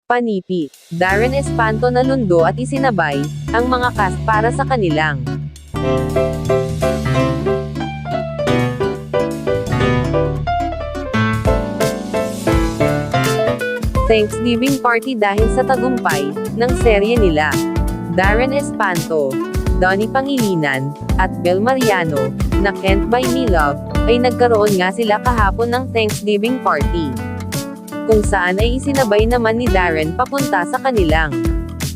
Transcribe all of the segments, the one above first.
Panipi, Darren Espanto nalundo at isinabay ang mga cast para sa kanilang Thanksgiving party dahil sa tagumpay ng serye nila. Darren Espanto, Donnie Pangilinan, at Bel Mariano, na Can't Buy Me Love, ay nagkaroon nga sila kahapon ng Thanksgiving party, kung saan ay isinabay naman ni Darren papunta sa kanilang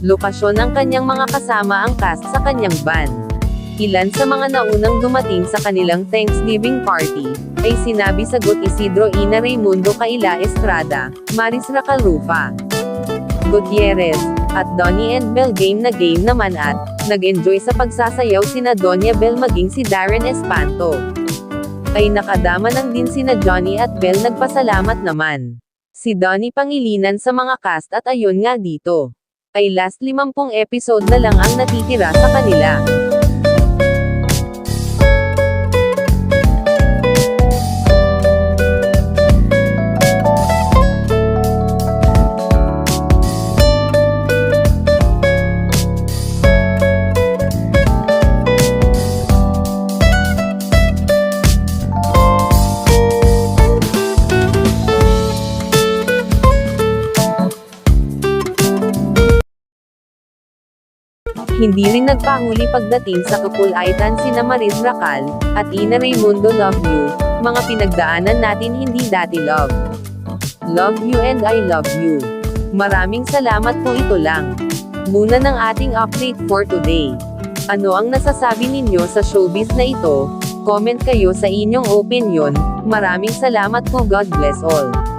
lokasyon ng kanyang mga kasama ang cast sa kanyang van. Ilan sa mga naunang dumating sa kanilang Thanksgiving party, ay sinabi sa Gut Isidro Ina Raimundo Kaila Estrada, Maris Racalufa Gutierrez, at Donnie and Bel game naman at nag-enjoy sa pagsasayaw sina Donya Bel maging si Darren Espanto. Ay nakadama nang din sina Johnny at Bel nagpasalamat naman si Donnie Pangilinan sa mga cast at ayon nga dito, ay last 50 episode na lang ang natitira sa kanila. Hindi rin nagpahuli pagdating sa kapulaitan sina Maris Racal, at Ina Raimundo Love You, mga pinagdaanan natin hindi dati love. Love you and I love you. Maraming salamat po, ito lang muna ng ating update for today. Ano ang nasasabi ninyo sa showbiz na ito? Comment kayo sa inyong opinion. Maraming salamat po, God bless all.